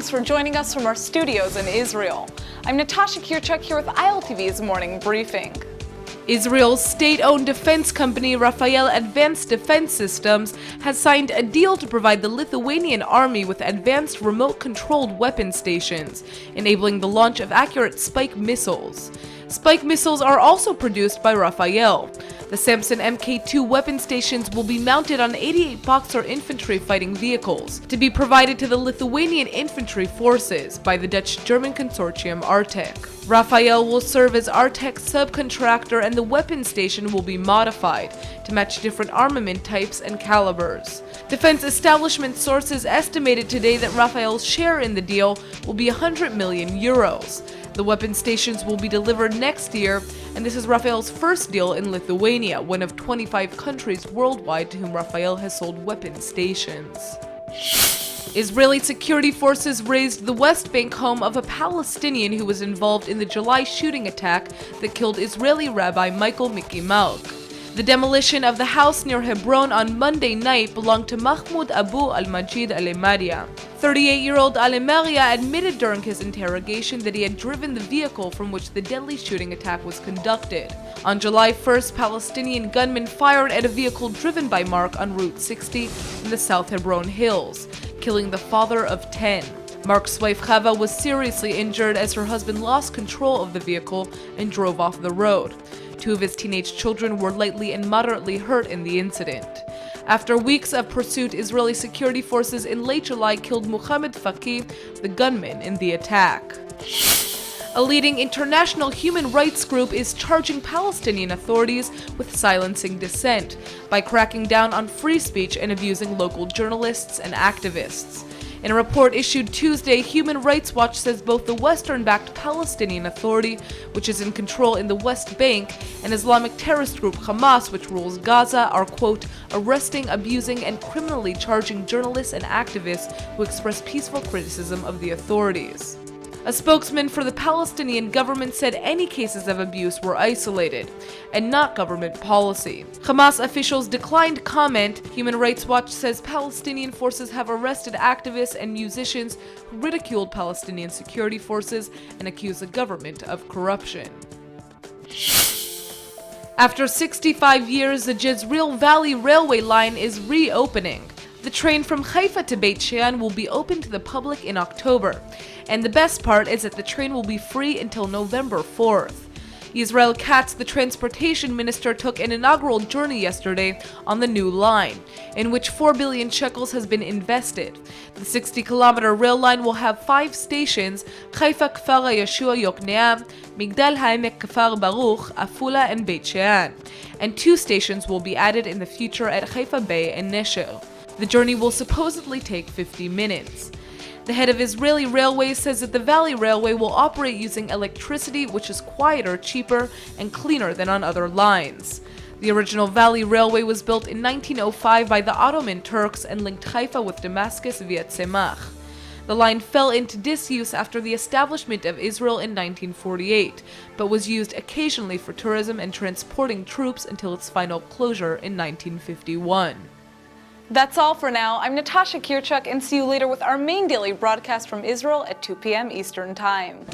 Thanks for joining us from our studios in Israel. I'm Natasha Kirchuk here with ILTV's Morning Briefing. Israel's state-owned defense company Rafael Advanced Defense Systems has signed a deal to provide the Lithuanian army with advanced remote-controlled weapon stations, enabling the launch of accurate Spike missiles. Spike missiles are also produced by Rafael. The Samson Mk2 weapon stations will be mounted on 88 Boxer infantry fighting vehicles to be provided to the Lithuanian infantry forces by the Dutch-German consortium Artec. Rafael will serve as Artec's subcontractor, and the weapon station will be modified to match different armament types and calibers. Defense establishment sources estimated today that Rafael's share in the deal will be 100 million euros. The weapon stations will be delivered next year, and this is Rafael's first deal in Lithuania, one of 25 countries worldwide to whom Rafael has sold weapon stations. Israeli security forces razed the West Bank home of a Palestinian who was involved in the July shooting attack that killed Israeli Rabbi Miki Mark. The demolition of the house near Hebron on Monday night belonged to Mahmoud Abu al-Majid al-Emaria. 38-year-old al-Emaria admitted during his interrogation that he had driven the vehicle from which the deadly shooting attack was conducted. On July 1st, Palestinian gunmen fired at a vehicle driven by Mark on Route 60 in the South Hebron Hills, killing the father of 10. Mark's wife Chava was seriously injured as her husband lost control of the vehicle and drove off the road. 2 of his teenage children were lightly and moderately hurt in the incident. After weeks of pursuit, Israeli security forces in late July killed Mohammed Faki, the gunman in the attack. A leading international human rights group is charging Palestinian authorities with silencing dissent by cracking down on free speech and abusing local journalists and activists. In a report issued Tuesday, Human Rights Watch says both the Western-backed Palestinian Authority, which is in control in the West Bank, and Islamic terrorist group Hamas, which rules Gaza, are, quote, arresting, abusing, and criminally charging journalists and activists who express peaceful criticism of the authorities. A spokesman for the Palestinian government said any cases of abuse were isolated and not government policy. Hamas officials declined comment. Human Rights Watch says Palestinian forces have arrested activists and musicians who ridiculed Palestinian security forces and accused the government of corruption. After 65 years, the Jezreel Valley Railway line is reopening. The train from Haifa to Beit Shean will be open to the public in October, and the best part is that the train will be free until November 4th. Israel Katz, the transportation minister, took an inaugural journey yesterday on the new line, in which 4 billion shekels has been invested. The 60-kilometer rail line will have 5 stations: Haifa, Kfar HaYeshua Yokneam, Migdal HaEmek, Kfar Baruch, Afula, and Beit Shean. And 2 stations will be added in the future at Haifa Bay and Nesher. The journey will supposedly take 50 minutes. The head of Israeli Railways says that the Valley Railway will operate using electricity, which is quieter, cheaper, and cleaner than on other lines. The original Valley Railway was built in 1905 by the Ottoman Turks and linked Haifa with Damascus via Tzemach. The line fell into disuse after the establishment of Israel in 1948, but was used occasionally for tourism and transporting troops until its final closure in 1951. That's all for now. I'm Natasha Kirchuk, and see you later with our main daily broadcast from Israel at 2 p.m. Eastern Time.